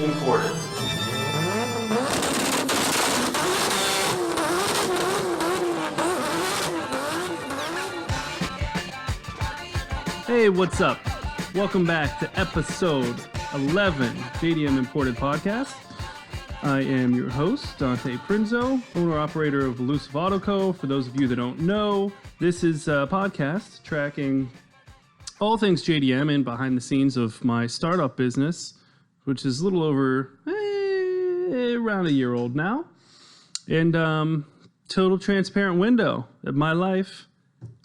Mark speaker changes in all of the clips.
Speaker 1: imported.
Speaker 2: Hey, what's up? Welcome back to episode 11, JDM Imported Podcast. I am your host, Dante Prinzo, owner-operator of Elusive Auto Co. For those of you that don't know, this is a podcast tracking all things JDM and behind the scenes of my startup business, which is a little over around a year old now. And total transparent window of my life,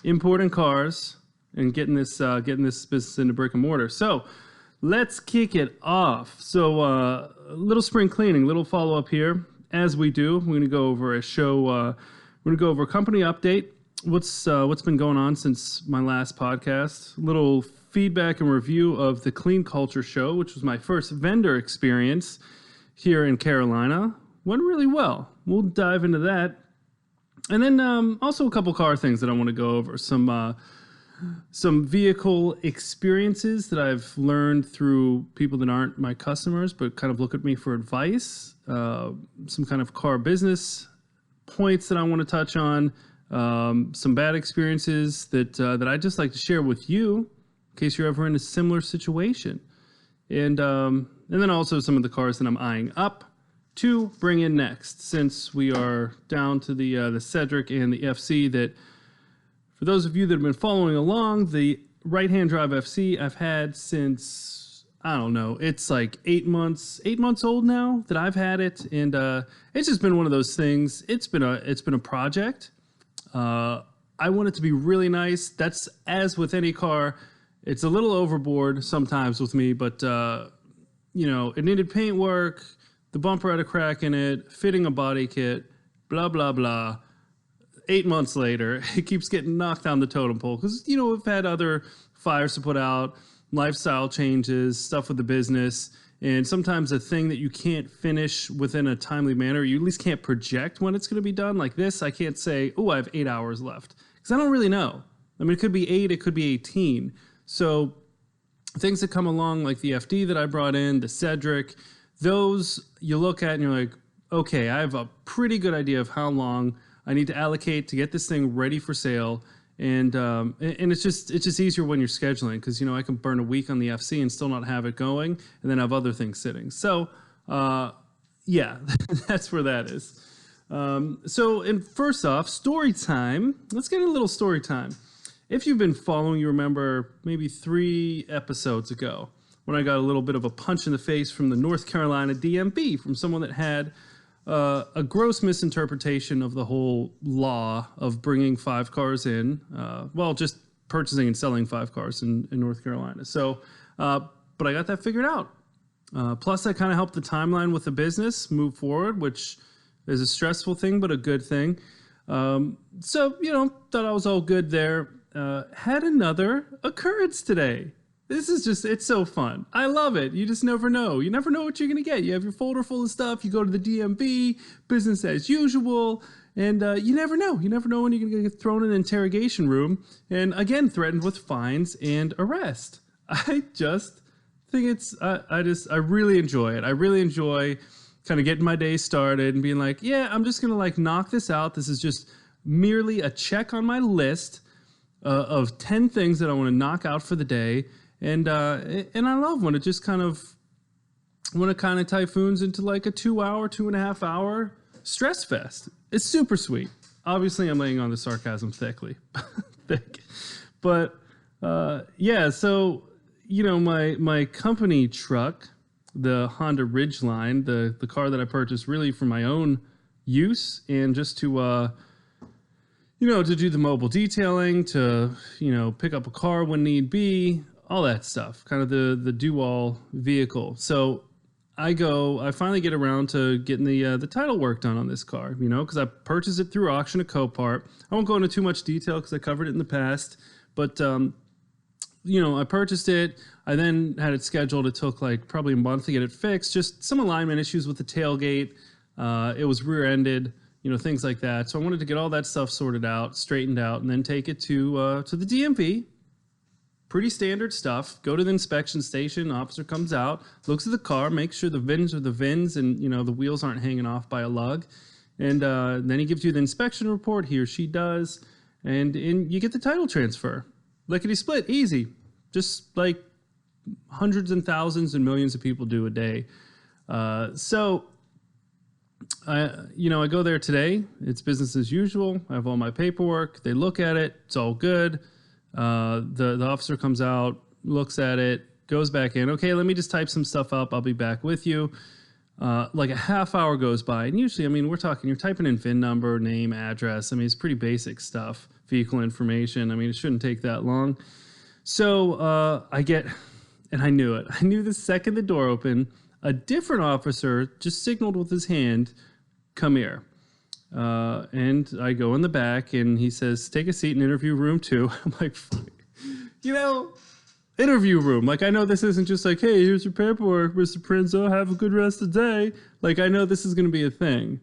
Speaker 2: importing cars and getting this business into brick and mortar. So let's kick it off. So a little spring cleaning, little follow up here. As we do, we're going to go over a show. We're going to go over a company update. What's been going on since my last podcast? A little feedback and review of the Clean Culture Show, which was my first vendor experience here in Carolina. Went really well. We'll dive into that. And then also a couple car things that I want to go over. Some vehicle experiences that I've learned through people that aren't my customers, but kind of look at me for advice. Some kind of car business points that I want to touch on. Some bad experiences that I'd just like to share with you in case you're ever in a similar situation. And then also some of the cars that I'm eyeing up to bring in next, since we are down to the Cedric and the FC that, for those of you that have been following along, the right-hand drive FC I've had since, I don't know, it's like 8 months old now that I've had it. And it's just been one of those things. It's been a project. I want it to be really nice. That's, as with any car, it's a little overboard sometimes with me, but it needed paint work, the bumper had a crack in it, fitting a body kit, blah, blah, blah. 8 months later, it keeps getting knocked down the totem pole because, we've had other fires to put out, lifestyle changes, stuff with the business, and sometimes a thing that you can't finish within a timely manner, you at least can't project when it's going to be done. Like this, I can't say, I have 8 hours left, because I don't really know. I mean, it could be 8, it could be 18. So things that come along like the FD that I brought in, the Cedric, those you look at and you're like, okay, I have a pretty good idea of how long I need to allocate to get this thing ready for sale. And it's just easier when you're scheduling, because, I can burn a week on the FC and still not have it going and then have other things sitting. So, yeah, that's where that is. And first off, story time. Let's get into a little story time. If you've been following, you remember maybe 3 episodes ago when I got a little bit of a punch in the face from the North Carolina DMV from someone that had a gross misinterpretation of the whole law of bringing 5 cars in, just purchasing and selling 5 cars in North Carolina. So, but I got that figured out. Plus, I kind of helped the timeline with the business move forward, which is a stressful thing, but a good thing. Thought I was all good there. Had another occurrence today. This is it's so fun. I love it. You just never know. You never know what you're going to get. You have your folder full of stuff. You go to the DMV, business as usual, and you never know. You never know when you're going to get thrown in an interrogation room and, again, threatened with fines and arrest. I just think I really enjoy it. I really enjoy kind of getting my day started and being like, yeah, I'm just going to knock this out. This is just merely a check on my list of 10 things that I want to knock out for the day. And I love when it just kind of typhoons into like a 2.5 hour stress fest. It's super sweet. Obviously, I'm laying on the sarcasm thickly. But yeah, so, my company truck, the Honda Ridgeline, the car that I purchased really for my own use and just to do the mobile detailing, to, pick up a car when need be, all that stuff, kind of the do-all vehicle. So I finally get around to getting the title work done on this car, because I purchased it through auction at Copart. I won't go into too much detail because I covered it in the past, but, I purchased it. I then had it scheduled. It took probably a month to get it fixed, just some alignment issues with the tailgate. It was rear-ended, things like that. So I wanted to get all that stuff sorted out, straightened out, and then take it to the DMV. pretty standard stuff. Go to the inspection station, officer comes out, looks at the car, makes sure the VINs are the VINs and, the wheels aren't hanging off by a lug. And then he gives you the inspection report, he or she does, and you get the title transfer. Lickety split, easy. Just like hundreds and thousands and millions of people do a day. So I go there today. It's business as usual. I have all my paperwork. They look at it. It's all good. The officer comes out, looks at it, goes back in. Okay, let me just type some stuff up. I'll be back with you. Like a half hour goes by. And usually, we're talking, you're typing in VIN number, name, address. It's pretty basic stuff, vehicle information. It shouldn't take that long. So and I knew it. I knew the second the door opened, a different officer just signaled with his hand, come here. And I go in the back and he says, take a seat in interview room 2. I'm like, interview room. Like, I know this isn't just like, hey, here's your paperwork, Mr. Prinzo, have a good rest of the day. Like, I know this is going to be a thing.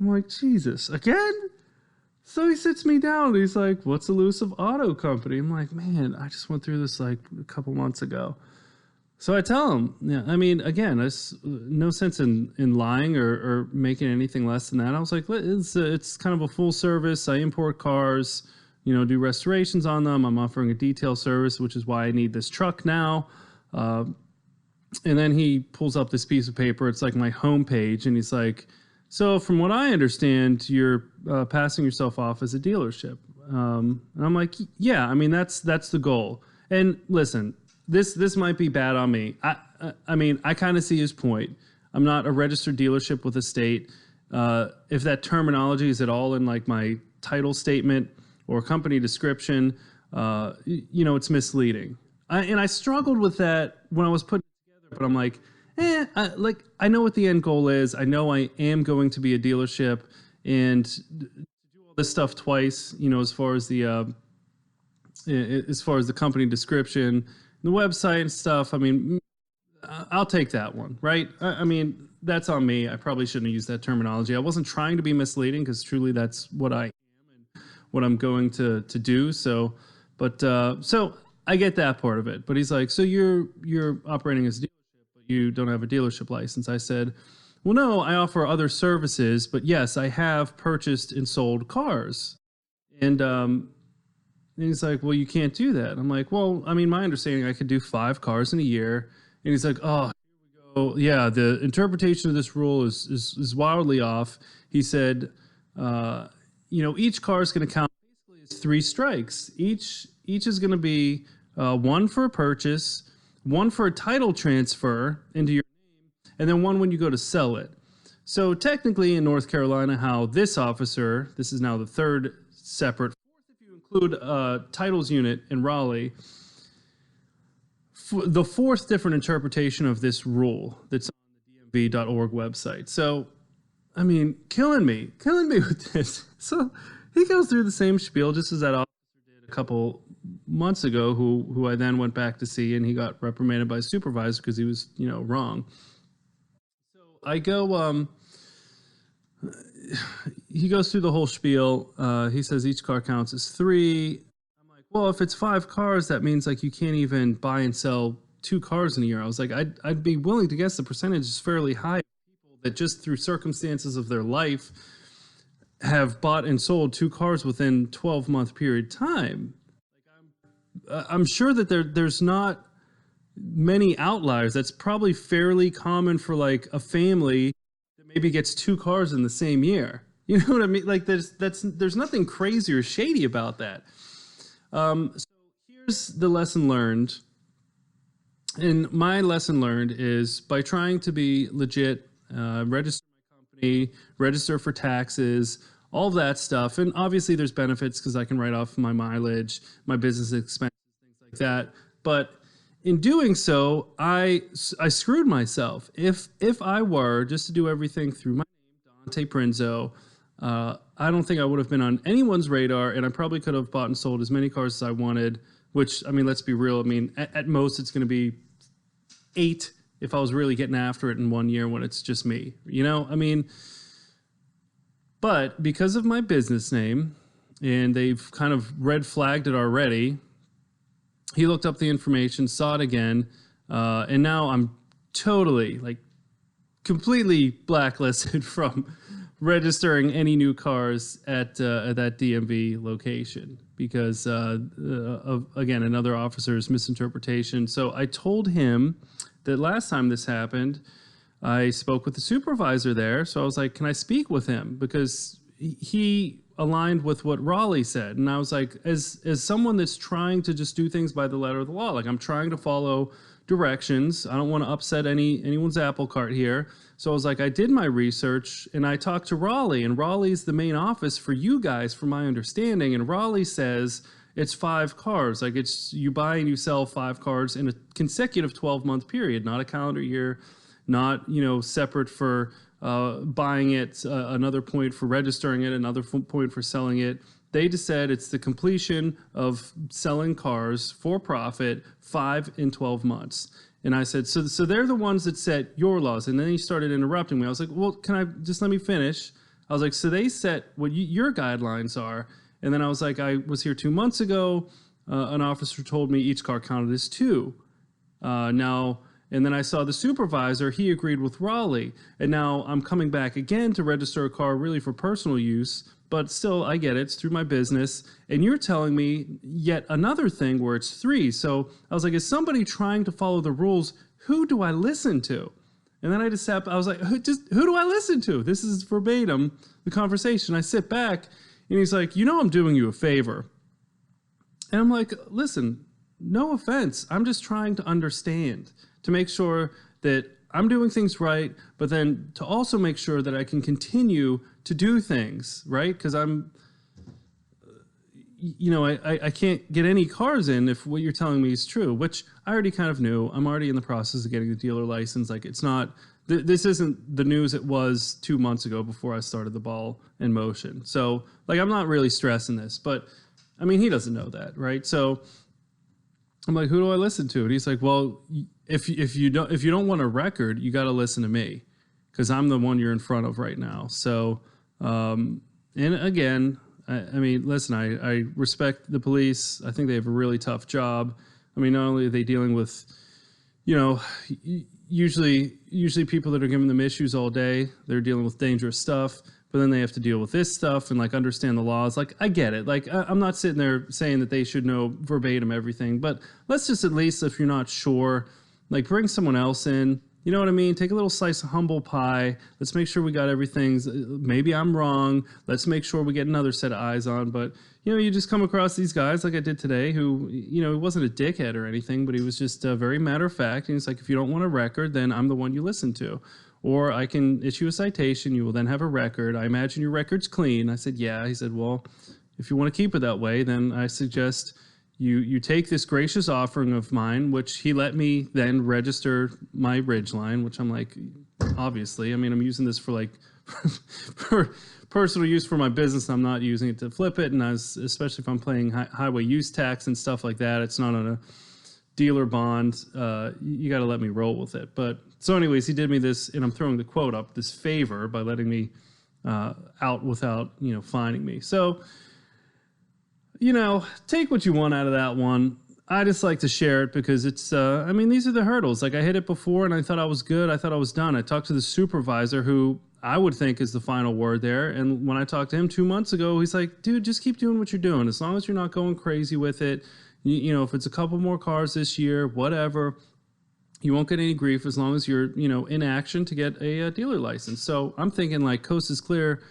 Speaker 2: I'm like, Jesus, again? So he sits me down and he's like, what's Elusive Auto Company? I'm like, man, I just went through this like a couple months ago. So I tell him, again, there's no sense in lying or making anything less than that. I was like, it's kind of a full service. I import cars, do restorations on them. I'm offering a detail service, which is why I need this truck now. And then he pulls up this piece of paper. It's like my homepage. And he's like, so from what I understand, you're passing yourself off as a dealership. And I'm like, yeah, that's the goal. And listen, this might be bad on me. I kind of see his point. I'm not a registered dealership with a state. If that terminology is at all in like my title statement or company description, it's misleading. I struggled with that when I was putting it together, but I'm like, I know what the end goal is. I know I am going to be a dealership, and to do all this stuff twice, as far as the company description, the website and stuff, I'll take that one, right? That's on me. I probably shouldn't have used that terminology. I wasn't trying to be misleading because truly that's what I am and what I'm going to do. So I get that part of it. But he's like, so you're operating as a dealership, but you don't have a dealership license. I said, well, no, I offer other services, but yes, I have purchased and sold cars. And he's like, well, you can't do that. I'm like, well, my understanding, I could do 5 cars in a year. And he's like, oh, here we go. Yeah, the interpretation of this rule is wildly off. He said, each car is going to count basically as 3 strikes. Each is going to be 1 for a purchase, 1 for a title transfer into your name, and then 1 when you go to sell it. So technically in North Carolina, how this officer, this is now the 3rd separate, include a titles unit in Raleigh, the 4th different interpretation of this rule that's on the dmv.org website. So, killing me with this. So he goes through the same spiel just as that officer did a couple months ago, who I then went back to see, and he got reprimanded by his supervisor because he was, wrong. So I go, he goes through the whole spiel. He says each car counts as 3. I'm like, well, if it's 5 cars, that means like you can't even buy and sell 2 cars in a year. I was like, I'd be willing to guess the percentage is fairly high. People that just through circumstances of their life have bought and sold 2 cars within 12-month period time. Like I'm sure that there's not many outliers. That's probably fairly common for like a family maybe gets 2 cars in the same year. You know what I mean? Like there's nothing crazy or shady about that. So here's the lesson learned. And my lesson learned is by trying to be legit, register my company, register for taxes, all of that stuff. And obviously there's benefits because I can write off my mileage, my business expenses, things like that. But in doing so, I screwed myself. If I were just to do everything through my name, Dante Prinzo, I don't think I would have been on anyone's radar, and I probably could have bought and sold as many cars as I wanted, which, let's be real. At most, it's going to be 8 if I was really getting after it in 1 year when it's just me, But because of my business name, and they've kind of red flagged it already, he looked up the information, saw it again, and now I'm totally, like, completely blacklisted from registering any new cars at that DMV location because of, again, another officer's misinterpretation. So I told him that last time this happened, I spoke with the supervisor there. So I was like, can I speak with him? Because he aligned with what Raleigh said. And I was like, as someone that's trying to just do things by the letter of the law, like I'm trying to follow directions. I don't want to upset anyone's apple cart here. So I was like, I did my research and I talked to Raleigh, and Raleigh's the main office for you guys, from my understanding. And Raleigh says it's 5 cars. Like, it's you buy and you sell 5 cars in a consecutive 12-month period, not a calendar year, not, separate for buying it, another point for registering it, another point for selling it. They just said it's the completion of selling cars for profit, 5 in 12 months. And I said, so they're the ones that set your laws. And then he started interrupting me. I was like, well, can I just let me finish? I was like, so they set what your guidelines are. And then I was like, I was here 2 months ago. An officer told me each car counted as 2. And then I saw the supervisor, he agreed with Raleigh. And now I'm coming back again to register a car really for personal use, but still, I get it, it's through my business. And you're telling me yet another thing where it's 3. So I was like, is somebody trying to follow the rules? Who do I listen to? And then I was like, who do I listen to? This is verbatim, the conversation. I sit back and he's like, I'm doing you a favor. And I'm like, listen, no offense. I'm just trying to understand, to make sure that I'm doing things right, but then to also make sure that I can continue to do things, right? Because I'm, I can't get any cars in if what you're telling me is true, which I already kind of knew. I'm already in the process of getting the dealer license. Like, it's not, this isn't the news it was 2 months ago before I started the ball in motion. So, like, I'm not really stressing this, but I mean, he doesn't know that, right? So I'm like, who do I listen to? And he's like, well, if you don't want a record, you got to listen to me, because I'm the one you're in front of right now. So, and again, I mean, listen, I respect the police. I think they have a really tough job. I mean, not only are they dealing with, usually people that are giving them issues all day, they're dealing with dangerous stuff, but then they have to deal with this stuff and, like, understand the laws. Like, I get it. Like, I'm not sitting there saying that they should know verbatim everything, but let's just, at least, if you're not sure, like, bring someone else in. You know what I mean? Take a little slice of humble pie. Let's make sure we got everything. Maybe I'm wrong. Let's make sure we get another set of eyes on. But, you just come across these guys like I did today who, he wasn't a dickhead or anything, but he was just very matter of fact. And he's like, if you don't want a record, then I'm the one you listen to. Or I can issue a citation. You will then have a record. I imagine your record's clean. I said, yeah. He said, well, if you want to keep it that way, then I suggest you take this gracious offering of mine, which he let me then register my Ridgeline, which I'm like, obviously, I mean, I'm using this for, like, for personal use for my business. I'm not using it to flip it. And especially if I'm paying highway use tax and stuff like that, it's not on a dealer bond. You got to let me roll with it. But so anyways, he did me this, and I'm throwing the quote up, this favor by letting me out without, fining me. So, take what you want out of that one. I just like to share it because it's, I mean, these are the hurdles. Like, I hit it before and I thought I was good. I thought I was done. I talked to the supervisor, who I would think is the final word there. And when I talked to him 2 months ago, he's like, dude, just keep doing what you're doing. As long as you're not going crazy with it, if it's a couple more cars this year, whatever, you won't get any grief as long as you're, in action to get a dealer license. So I'm thinking, like, coast is clear.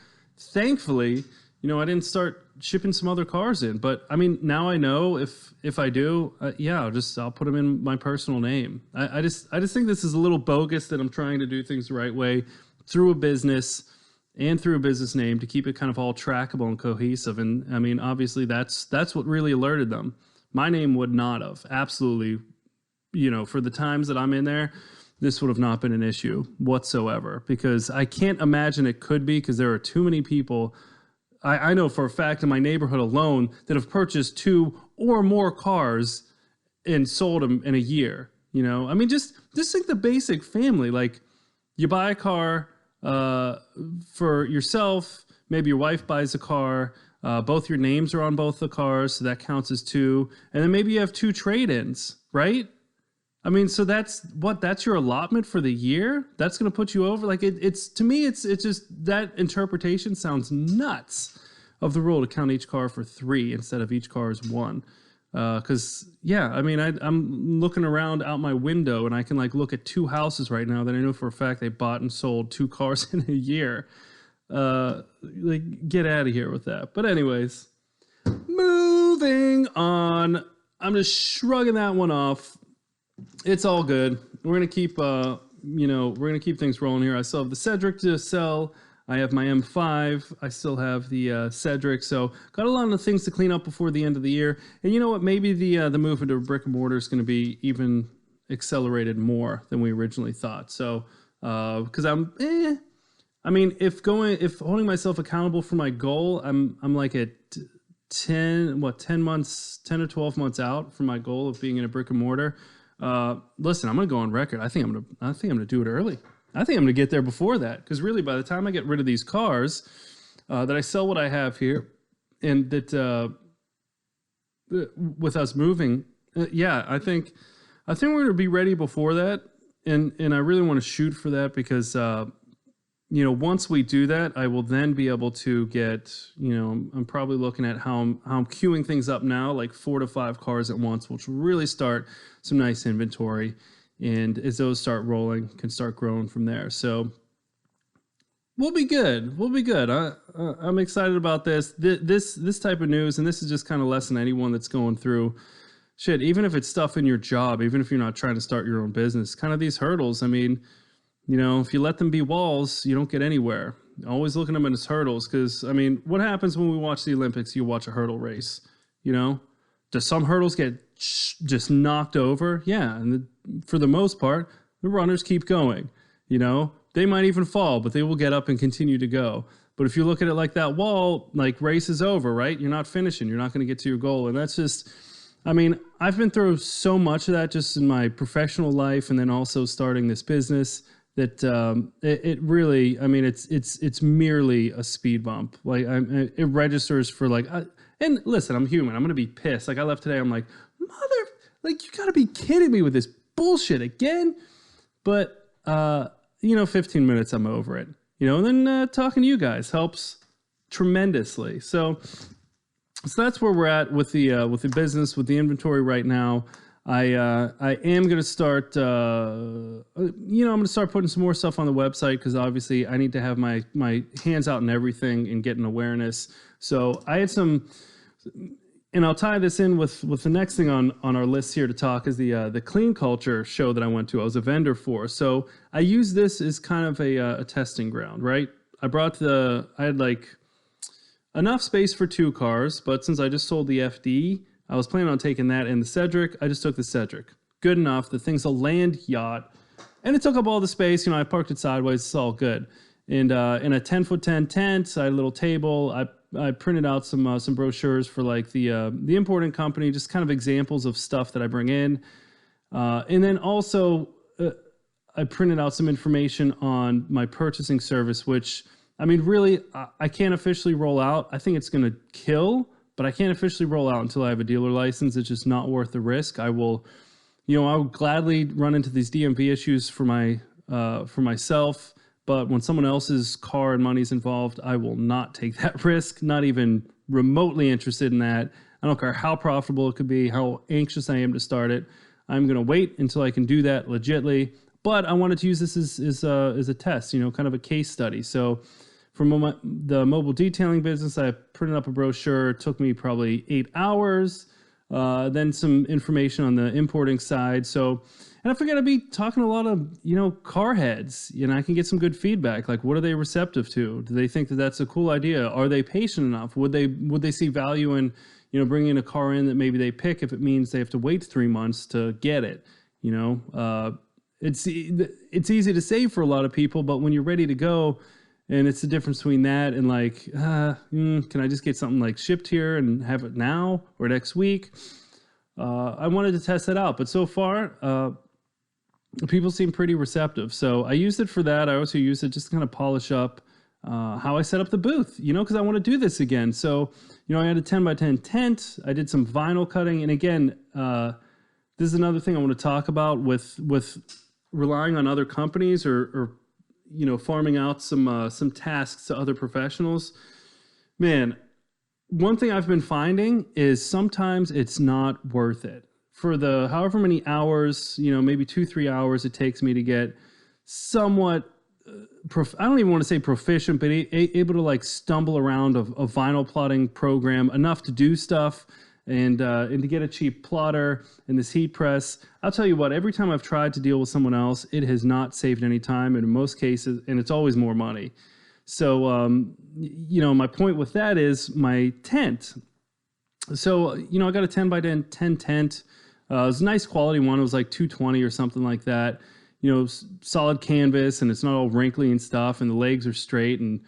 Speaker 2: Thankfully, I didn't start shipping some other cars in, but I mean, now I know if I do, I'll put them in my personal name. I just think this is a little bogus that I'm trying to do things the right way through a business and through a business name to keep it kind of all trackable and cohesive. And I mean, obviously that's what really alerted them. My name would not have, absolutely, for the times that I'm in there, this would have not been an issue whatsoever, because I can't imagine it could be, because there are too many people. I know for a fact in my neighborhood alone that have purchased 2 or more cars and sold them in a year. I mean, just think the basic family. Like, you buy a car for yourself, maybe your wife buys a car, Both your names are on both the cars, so that counts as two. And then maybe you have two trade-ins, right? I mean, so that's your allotment for the year? That's going to put you over? Like, it's to me, it's just, that interpretation sounds nuts of the rule to count each car for three instead of each car as one. Because, yeah, I mean, I'm looking around out my window and I can like look at two houses right now that I know for a fact they bought and sold two cars in a year. Like, get out of here with that. But anyways, moving on. I'm just shrugging that one off. It's all good. We're gonna keep, we're gonna keep things rolling here. I still have the Cedric to sell. I have my M5. I still have the Cedric. So got a lot of things to clean up before the end of the year. And you know what? Maybe the move into brick and mortar is going to be even accelerated more than we originally thought. So because I mean, if holding myself accountable for my goal, I'm like at 10 or 12 months out from my goal of being in a brick and mortar. Listen, I'm gonna go on record. I think I'm gonna do it early. I think I'm gonna get there before that, because really, by the time I get rid of these cars, that I sell what I have here, and that with us moving, I think we're gonna be ready before that, and I really want to shoot for that because. Once we do that, I will then be able to get, I'm probably looking at how I'm queuing things up now, like 4 to 5 cars at once, which will really start some nice inventory. And as those start rolling, can start growing from there. So we'll be good. We'll be good. I'm excited about this. This type of news, and this is just kind of lesson anyone that's going through shit, even if it's stuff in your job, even if you're not trying to start your own business, kind of these hurdles. I mean, if you let them be walls, you don't get anywhere. Always look at them as hurdles, because, I mean, what happens when we watch the Olympics? You watch a hurdle race, Do some hurdles get just knocked over? Yeah, and for the most part, the runners keep going, They might even fall, but they will get up and continue to go. But if you look at it like that wall, like, race is over, right? You're not finishing. You're not going to get to your goal. And that's just... I mean, I've been through so much of that just in my professional life, and then also starting this business, that it really, I mean, it's merely a speed bump. Like, it registers for like, and listen, I'm human. I'm gonna be pissed. Like, I left today, I'm like, you gotta be kidding me with this bullshit again. But 15 minutes, I'm over it. And then talking to you guys helps tremendously. So that's where we're at with the business, with the inventory right now. I am going to start, I'm going to start putting some more stuff on the website, because obviously I need to have my hands out in everything and get an awareness. So I had some, and I'll tie this in with the next thing on our list here to talk, is the clean culture show that I went to. I was a vendor for. So I use this as kind of a testing ground, right? I had like enough space for 2 cars, but since I just sold the FD, I was planning on taking that and the Cedric. I just took the Cedric. Good enough. The thing's a land yacht. And it took up all the space. I parked it sideways. It's all good. And in a 10x10 tent, I had a little table. I printed out some brochures for like the importing company, just kind of examples of stuff that I bring in. And then also I printed out some information on my purchasing service, which, I mean, really, I can't officially roll out. I think it's going to kill. But I can't officially roll out until I have a dealer license. It's just not worth the risk. I will gladly run into these DMV issues for myself. But when someone else's car and money is involved, I will not take that risk. Not even remotely interested in that. I don't care how profitable it could be, how anxious I am to start it. I'm going to wait until I can do that legitly. But I wanted to use this as a test, kind of a case study. So from the mobile detailing business, I printed up a brochure. It took me probably 8 hours. Then some information on the importing side. So, and if we're going to be talking a lot of, car heads, I can get some good feedback. Like, what are they receptive to? Do they think that that's a cool idea? Are they patient enough? Would they see value in, bringing a car in that maybe they pick if it means they have to wait 3 months to get it? It's easy to say for a lot of people, but when you're ready to go, and it's the difference between that and like, can I just get something like shipped here and have it now or next week? I wanted to test that out, but so far, people seem pretty receptive. So I used it for that. I also used it just to kind of polish up how I set up the booth, because I want to do this again. So, I had a 10 by 10 tent. I did some vinyl cutting. And again, this is another thing I want to talk about with relying on other companies or farming out some tasks to other professionals. Man, one thing I've been finding is sometimes it's not worth it. For the however many hours, maybe 2-3 hours it takes me to get somewhat, I don't even want to say proficient, but able to like stumble around a vinyl plotting program enough to do stuff and to get a cheap plotter and this heat press. I'll tell you what, every time I've tried to deal with someone else, it has not saved any time, and in most cases, and it's always more money. So, my point with that is my tent. So, I got a 10 by 10 tent. It was a nice quality one. It was like 220 or something like that. Solid canvas, and it's not all wrinkly and stuff, and the legs are straight, and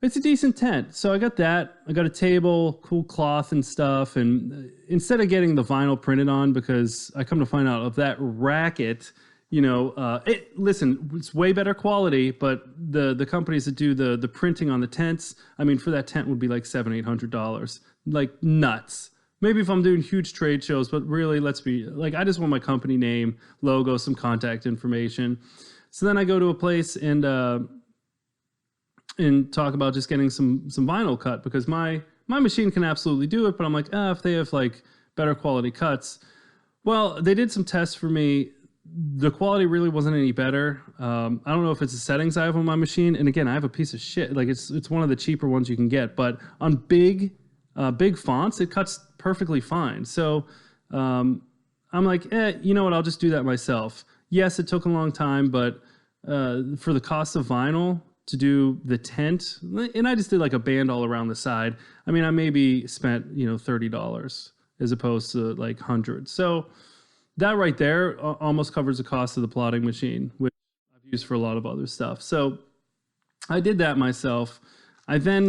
Speaker 2: it's a decent tent. So I got that. I got a table, cool cloth and stuff, and instead of getting the vinyl printed on, because I come to find out of that racket, listen, it's way better quality, but the companies that do the printing on the tents, I mean, for that tent would be like $700-800, like nuts. Maybe if I'm doing huge trade shows, but really, let's be like, I just want my company name, logo, some contact information. So then I go to a place and talk about just getting some vinyl cut, because my machine can absolutely do it, but I'm like, if they have like better quality cuts. Well, they did some tests for me. The quality really wasn't any better. I don't know if it's the settings I have on my machine. And again, I have a piece of shit. Like it's one of the cheaper ones you can get, but on big fonts, it cuts perfectly fine. So I'm like, you know what? I'll just do that myself. Yes, it took a long time, but for the cost of vinyl to do the tent, and I just did like a band all around the side. I mean, I maybe spent, $30 as opposed to like hundreds. So that right there almost covers the cost of the plotting machine, which I've used for a lot of other stuff. So I did that myself. I then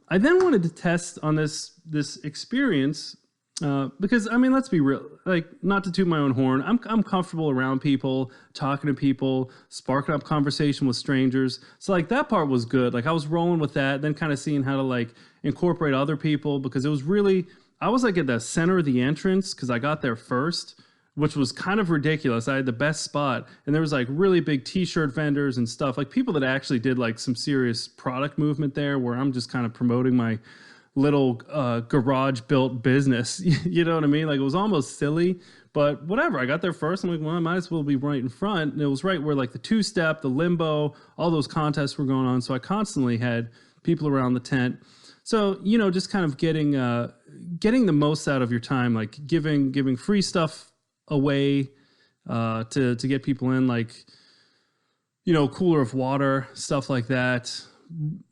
Speaker 2: wanted to test on this experience because, I mean, let's be real, like, not to toot my own horn. I'm comfortable around people, talking to people, sparking up conversation with strangers. So like that part was good. Like I was rolling with that, then kind of seeing how to like incorporate other people, because it was really, I was like at the center of the entrance because I got there first, which was kind of ridiculous. I had the best spot, and there was like really big t-shirt vendors and stuff, like people that actually did like some serious product movement there, where I'm just kind of promoting my little garage built business. You know what I mean? Like it was almost silly, but whatever. I got there first. I'm like, well, I might as well be right in front. And it was right where like the two-step, the limbo, all those contests were going on. So I constantly had people around the tent. So, just kind of getting the most out of your time, like giving free stuff away to get people in, like, cooler of water, stuff like that.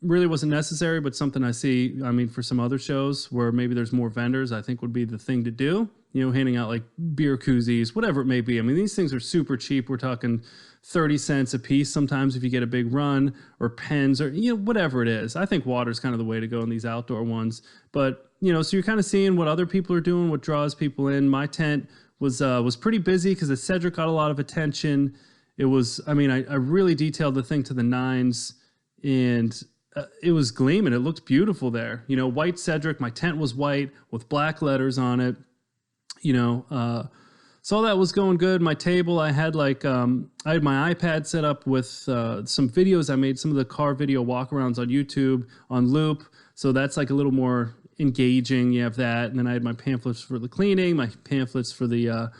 Speaker 2: Really wasn't necessary, but something I see, I mean, for some other shows where maybe there's more vendors, I think would be the thing to do, handing out like beer koozies, whatever it may be. I mean, these things are super cheap. We're talking 30 cents a piece sometimes if you get a big run, or pens, or, whatever it is. I think water's kind of the way to go in these outdoor ones. But, so you're kind of seeing what other people are doing, what draws people in. My tent was pretty busy because the Cedric got a lot of attention. It was, I mean, I really detailed the thing to the nines, and it was gleaming. It looked beautiful there. White Cedric. My tent was white with black letters on it. So all that was going good. My table, I had like, I had my iPad set up with some videos. I made some of the car video walkarounds on YouTube on loop. So that's like a little more engaging. You have that. And then I had my pamphlets for the cleaning, my pamphlets for the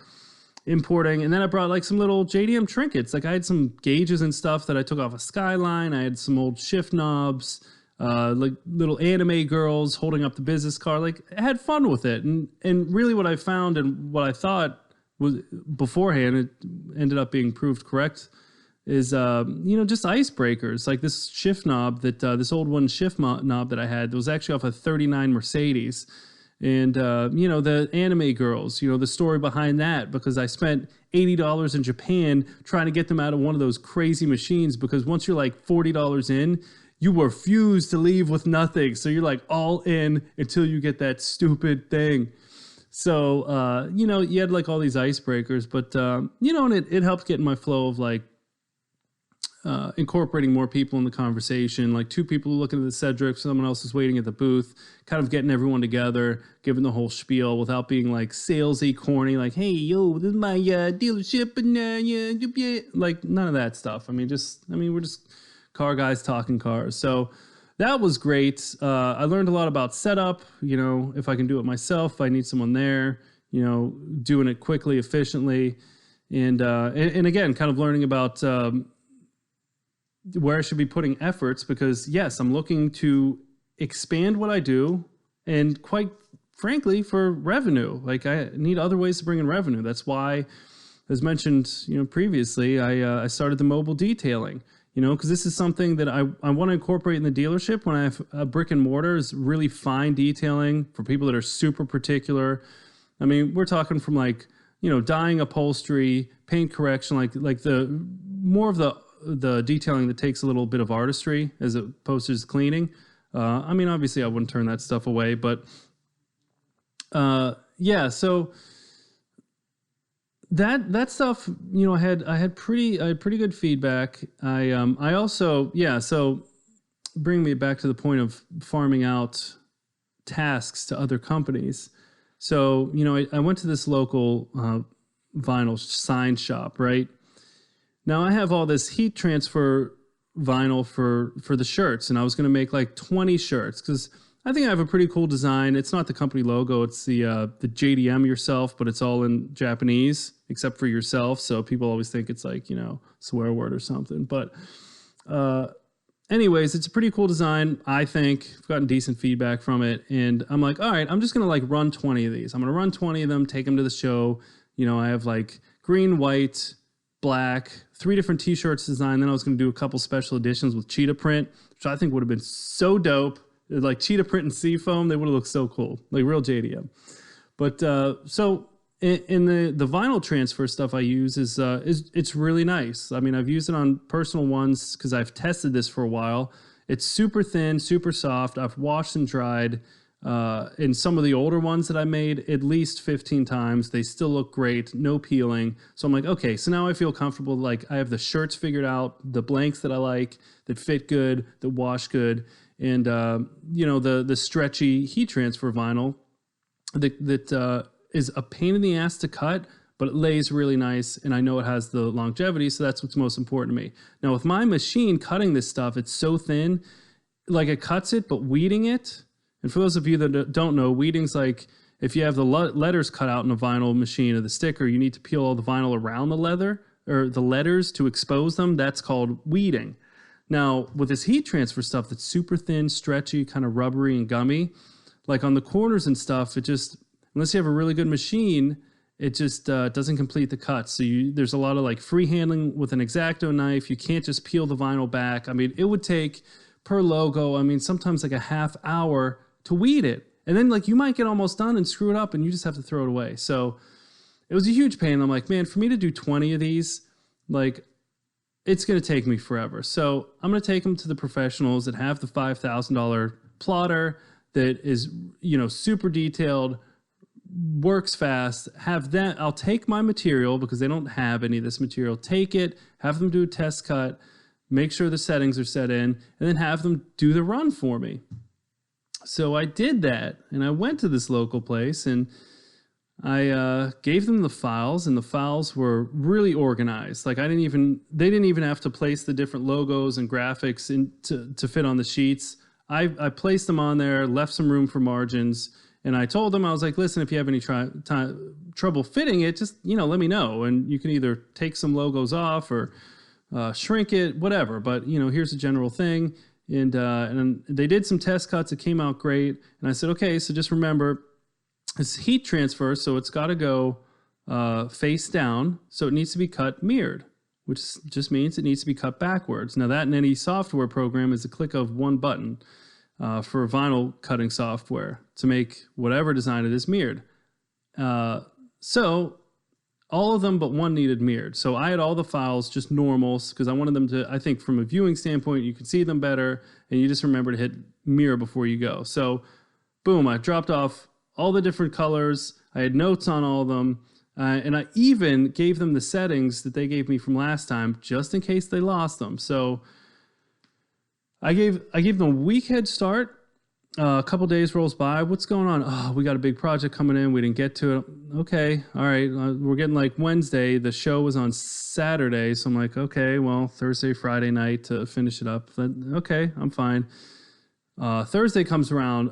Speaker 2: importing. And then I brought like some little JDM trinkets. Like I had some gauges and stuff that I took off a Skyline. I had some old shift knobs, like little anime girls holding up the business card. Like I had fun with it. And really what I found, and what I thought was beforehand, it ended up being proved correct, is, just icebreakers. Like this shift knob that, this old one shift knob that I had, that was actually off a 39 Mercedes. And, the anime girls, the story behind that, because I spent $80 in Japan trying to get them out of one of those crazy machines, because once you're like $40 in, you refuse to leave with nothing. So you're like all in until you get that stupid thing. So, you had like all these icebreakers, but, and it helped get in my flow of like, incorporating more people in the conversation, like 2 people looking at the Cedric, someone else is waiting at the booth, kind of getting everyone together, giving the whole spiel without being like salesy, corny, like, hey, yo, this is my dealership, and yeah, like none of that stuff. We're just car guys talking cars. So that was great. I learned a lot about setup, if I can do it myself, if I need someone there, doing it quickly, efficiently, and again, kind of learning about where I should be putting efforts, because yes, I'm looking to expand what I do, and quite frankly, for revenue. Like, I need other ways to bring in revenue. That's why, as mentioned, previously, I started the mobile detailing, because this is something that I want to incorporate in the dealership when I have a brick and mortar, is really fine detailing for people that are super particular. We're talking from like, dyeing upholstery, paint correction, like the more of the detailing that takes a little bit of artistry as opposed to just cleaning. Obviously I wouldn't turn that stuff away, but so that stuff, I had pretty good feedback. I also, so bring me back to the point of farming out tasks to other companies. So, I went to this local vinyl sign shop, right? Now I have all this heat transfer vinyl for the shirts, and I was going to make like 20 shirts because I think I have a pretty cool design. It's not the company logo. It's the JDM yourself, but it's all in Japanese except for yourself. So people always think it's like, swear word or something. But anyways, it's a pretty cool design. I think I've gotten decent feedback from it. And I'm like, all right, I'm just going to like run 20 of these. I'm going to run 20 of them, take them to the show. I have like green, white, black, 3 different t-shirts designed. Then I was going to do a couple special editions with cheetah print, which I think would have been so dope. Like cheetah print and seafoam, they would have looked so cool, like real JDM. But so in the vinyl transfer stuff I use is it's really nice. I've used it on personal ones because I've tested this for a while. It's super thin, super soft. I've washed and dried in some of the older ones that I made at least 15 times. They still look great, no peeling. So I'm like, okay, so now I feel comfortable. Like I have the shirts figured out, the blanks that I like, that fit good, that wash good. And, the stretchy heat transfer vinyl that is a pain in the ass to cut, but it lays really nice. And I know it has the longevity. So that's what's most important to me. Now with my machine cutting this stuff, it's so thin, like it cuts it, but weeding it. And for those of you that don't know, weeding's like if you have the letters cut out in a vinyl machine or the sticker, you need to peel all the vinyl around the leather or the letters to expose them. That's called weeding. Now, with this heat transfer stuff that's super thin, stretchy, kind of rubbery and gummy, like on the corners and stuff, it just, unless you have a really good machine, it just doesn't complete the cut. So there's a lot of like free handling with an X-Acto knife. You can't just peel the vinyl back. It would take per logo, sometimes like a half hour to weed it. And then like you might get almost done and screw it up and you just have to throw it away. So it was a huge pain. I'm like, man, for me to do 20 of these, like, it's going to take me forever. So I'm going to take them to the professionals that have the $5,000 plotter that is, super detailed, works fast. Have that. I'll take my material because they don't have any of this material. Take it, have them do a test cut, make sure the settings are set in, and then have them do the run for me. So I did that, and I went to this local place, and I gave them the files, and the files were really organized. Like they didn't even have to place the different logos and graphics to fit on the sheets. I placed them on there, left some room for margins, and I told them, I was like, listen, if you have any trouble fitting it, just, let me know. And you can either take some logos off or shrink it, whatever. But, here's a general thing. And they did some test cuts. It came out great. And I said, okay, so just remember, it's heat transfer, so it's got to go face down. So it needs to be cut mirrored, which just means it needs to be cut backwards. Now that in any software program is a click of one button for vinyl cutting software to make whatever design it is mirrored. So all of them but one needed mirrored. So I had all the files just normals because I wanted them to, I think from a viewing standpoint, you can see them better and you just remember to hit mirror before you go. So boom, I dropped off all the different colors. I had notes on all of them. And I even gave them the settings that they gave me from last time, just in case they lost them. So I gave them a week head start. A couple days rolls by. What's going on? Oh, we got a big project coming in. We didn't get to it. Okay, all right. We're getting like Wednesday. The show was on Saturday, so I'm like, okay, well, Thursday, Friday night to finish it up. Then, okay, I'm fine. Thursday comes around.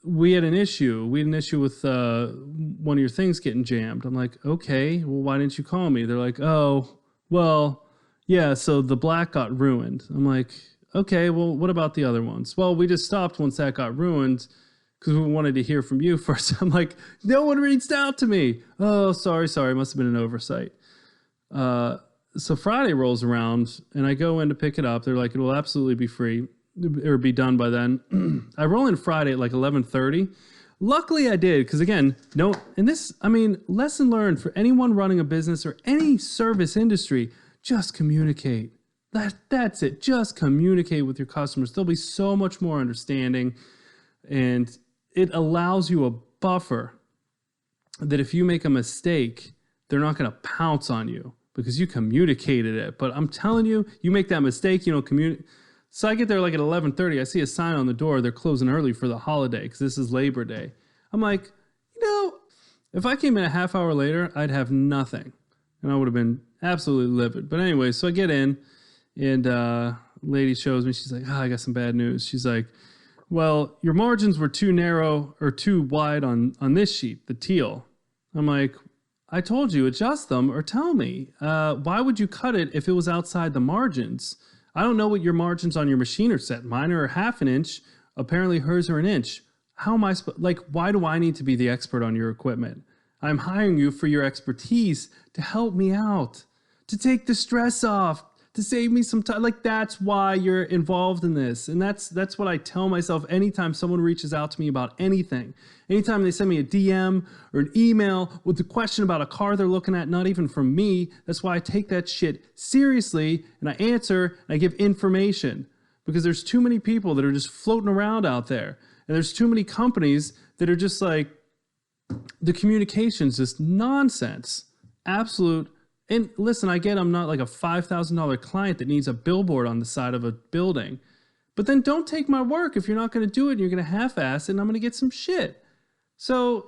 Speaker 2: We had an issue. We had an issue with one of your things getting jammed. I'm like, okay, well, why didn't you call me? They're like, oh, well, yeah, so the black got ruined. I'm like, okay, well, what about the other ones? Well, we just stopped once that got ruined because we wanted to hear from you first. I'm like, no one reached out to me. Oh, sorry. Must have been an oversight. So Friday rolls around and I go in to pick it up. They're like, it will absolutely be free or be done by then. I roll in Friday at like 11:30. Luckily I did, because again, lesson learned for anyone running a business or any service industry, just communicate. That's it. Just communicate with your customers. There'll be so much more understanding, and it allows you a buffer that if you make a mistake, they're not going to pounce on you because you communicated it. But I'm telling you, you make that mistake, you don't communicate. So I get there like at 11:30. I see a sign on the door. They're closing early for the holiday because this is Labor Day. I'm like, if I came in a half hour later, I'd have nothing. And I would have been absolutely livid. But anyway, so I get in. And lady shows me, she's like, I got some bad news. She's like, well, your margins were too narrow or too wide on this sheet, the teal. I'm like, I told you, adjust them or tell me. Why would you cut it if it was outside the margins? I don't know what your margins on your machine are set. Mine are half an inch. Apparently hers are an inch. How am I why do I need to be the expert on your equipment? I'm hiring you for your expertise to help me out, to take the stress off, to save me some time. Like, that's why you're involved in this. And that's what I tell myself anytime someone reaches out to me about anything. Anytime they send me a DM or an email with a question about a car they're looking at, not even from me, that's why I take that shit seriously and I answer and I give information. Because there's too many people that are just floating around out there. And there's too many companies that are just like, the communication's just nonsense. Absolute. And listen, I get I'm not like a $5,000 client that needs a billboard on the side of a building. But then don't take my work if you're not going to do it and you're going to half-ass it and I'm going to get some shit. So,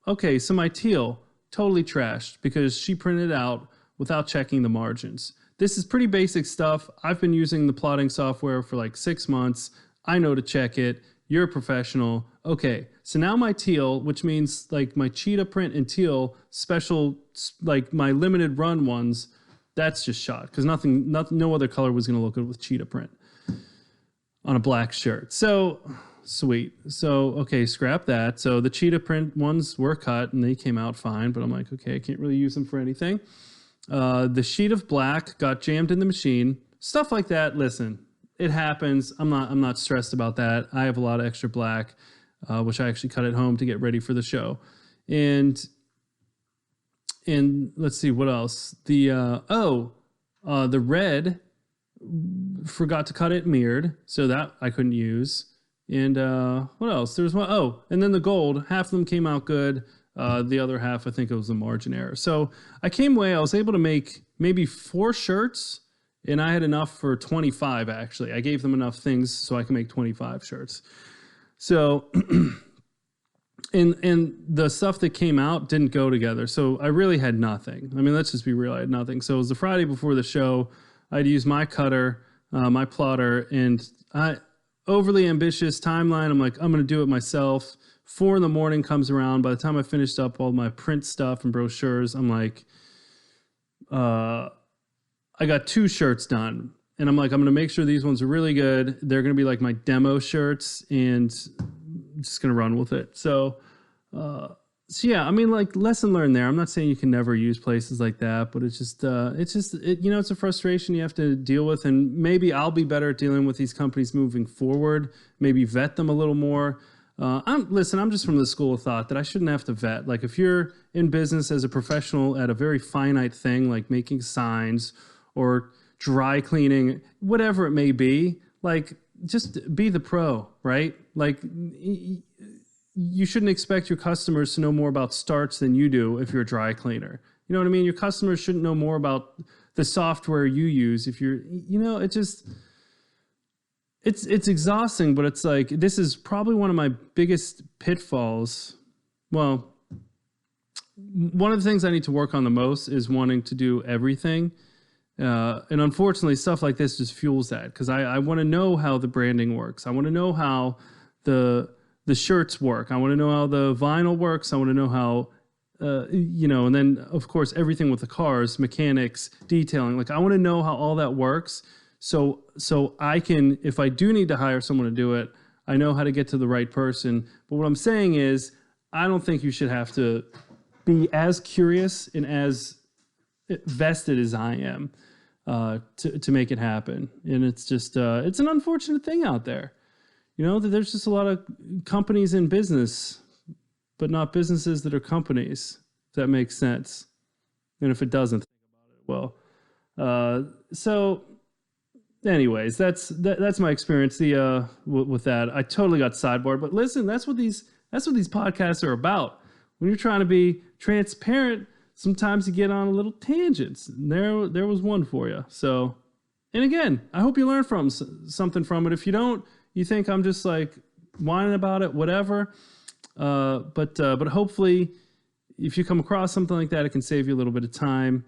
Speaker 2: okay, so my teal, totally trashed because she printed it out without checking the margins. This is pretty basic stuff. I've been using the plotting software for like 6 months. I know to check it. You're a professional. Okay, so now my teal, which means like my cheetah print and teal special, like my limited run ones, that's just shot because no other color was going to look good with cheetah print on a black shirt. So sweet. So, okay, scrap that. So the cheetah print ones were cut and they came out fine, but I'm like, okay, I can't really use them for anything. The sheet of black got jammed in the machine. Stuff like that. Listen, it happens. I'm not stressed about that. I have a lot of extra black, which I actually cut at home to get ready for the show. And let's see what else. The red, forgot to cut it mirrored, so that I couldn't use. And what else? There's one. Oh, and then the gold, half of them came out good. The other half, I think it was a margin error. So I was able to make maybe 4 shirts. And I had enough for 25, actually. I gave them enough things so I can make 25 shirts. So, and the stuff that came out didn't go together. So I really had nothing. I mean, let's just be real. I had nothing. So it was the Friday before the show. I'd use my cutter, my plotter, and overly ambitious timeline. I'm like, I'm going to do it myself. 4 a.m. comes around. By the time I finished up all my print stuff and brochures, I'm like, I got 2 shirts done and I'm like, I'm going to make sure these ones are really good. They're going to be like my demo shirts and I'm just going to run with it. So yeah, I mean, like, lesson learned there. I'm not saying you can never use places like that, but it's a frustration you have to deal with. And maybe I'll be better at dealing with these companies moving forward, maybe vet them a little more. I'm just from the school of thought that I shouldn't have to vet. Like, if you're in business as a professional at a very finite thing, like making signs or dry cleaning, whatever it may be, like, just be the pro, right? Like, you shouldn't expect your customers to know more about starch than you do if you're a dry cleaner. You know what I mean? Your customers shouldn't know more about the software you use if you're, it just, it's exhausting, but it's like, this is probably one of my biggest pitfalls. Well, one of the things I need to work on the most is wanting to do everything. And unfortunately, stuff like this just fuels that, because I want to know how the branding works. I want to know how the shirts work. I want to know how the vinyl works. I want to know how, and then, of course, everything with the cars, mechanics, detailing. Like, I want to know how all that works. So I can, if I do need to hire someone to do it, I know how to get to the right person. But what I'm saying is, I don't think you should have to be as curious and as vested as I am to make it happen. And it's just, it's an unfortunate thing out there. That there's just a lot of companies in business, but not businesses that are companies, if that makes sense. And if it doesn't, think about it. Well, so anyways, that's my experience with that. I totally got sidebarred, but listen, that's what these podcasts are about. When you're trying to be transparent, sometimes you get on a little tangents. And there was one for you. So, and again, I hope you learn something from it. If you don't, you think I'm just like whining about it, whatever. But hopefully, if you come across something like that, it can save you a little bit of time.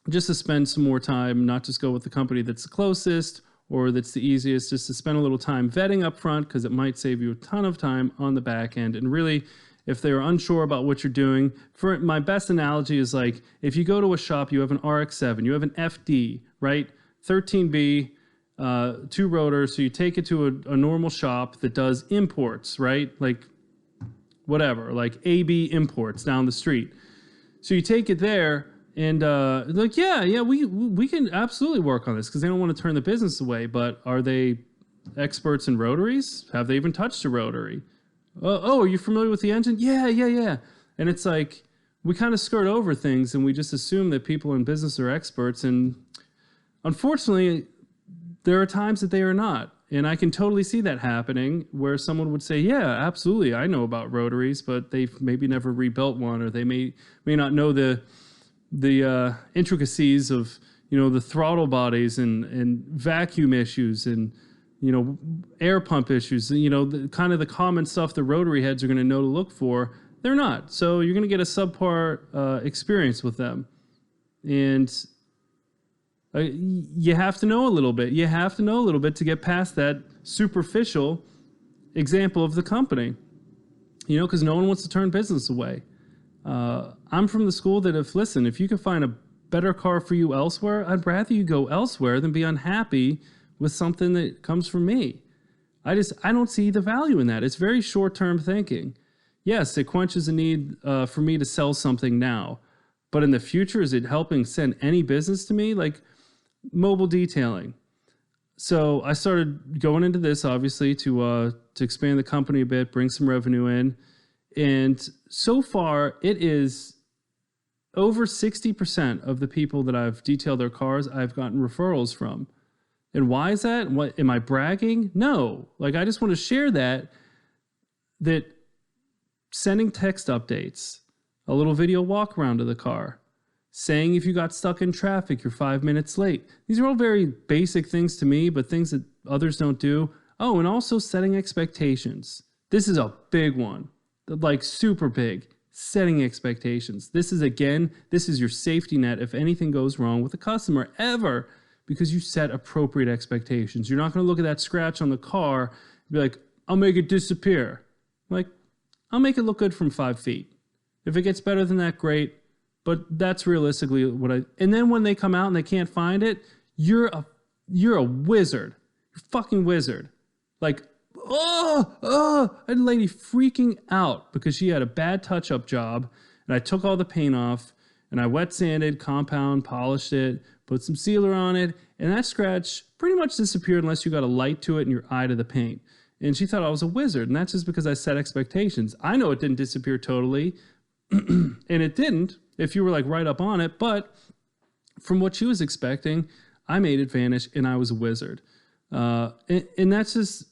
Speaker 2: Just to spend some more time, not just go with the company that's the closest or that's the easiest, just to spend a little time vetting up front, because it might save you a ton of time on the back end. And really, if they're unsure about what you're doing, for my best analogy is like, if you go to a shop, you have an RX-7, you have an FD, right? 13B, 2 rotors. So you take it to a normal shop that does imports, right? Like whatever, like AB imports down the street. So you take it there, and like, yeah, we can absolutely work on this, because they don't want to turn the business away. But are they experts in rotaries? Have they even touched a rotary? Oh, are you familiar with the engine? Yeah. And it's like, we kind of skirt over things, and we just assume that people in business are experts. And unfortunately, there are times that they are not. And I can totally see that happening, where someone would say, yeah, absolutely, I know about rotaries, but they've maybe never rebuilt one, or they may not know the intricacies of, the throttle bodies and vacuum issues and, air pump issues, the kind of the common stuff the rotary heads are going to know to look for. They're not. So you're going to get a subpar experience with them. And you have to know a little bit. You have to know a little bit to get past that superficial example of the company, because no one wants to turn business away. I'm from the school that if you can find a better car for you elsewhere, I'd rather you go elsewhere than be unhappy with something that comes from me. I don't see the value in that. It's very short-term thinking. Yes, it quenches a need for me to sell something now, but in the future, is it helping send any business to me? Like mobile detailing. So I started going into this, obviously, to expand the company a bit, bring some revenue in. And so far, it is over 60% of the people that I've detailed their cars, I've gotten referrals from. And why is that? What, am I bragging? No. Like, I just want to share that sending text updates, a little video walk around of the car, saying if you got stuck in traffic, you're 5 minutes late. These are all very basic things to me, but things that others don't do. Oh, and also setting expectations. This is a big one, like super big. Setting expectations. This is your safety net if anything goes wrong with the customer ever, because you set appropriate expectations. You're not going to look at that scratch on the car and be like, I'll make it disappear. Like, I'll make it look good from 5 feet. If it gets better than that, great. But that's realistically and then when they come out and they can't find it, you're a wizard. You're a fucking wizard. Like, I had a lady freaking out because she had a bad touch-up job, and I took all the paint off, and I wet sanded, compound, polished it, put some sealer on it, and that scratch pretty much disappeared unless you got a light to it and your eye to the paint. And she thought I was a wizard, and that's just because I set expectations. I know it didn't disappear totally, and it didn't if you were like right up on it, but from what she was expecting, I made it vanish, and I was a wizard. And that's just...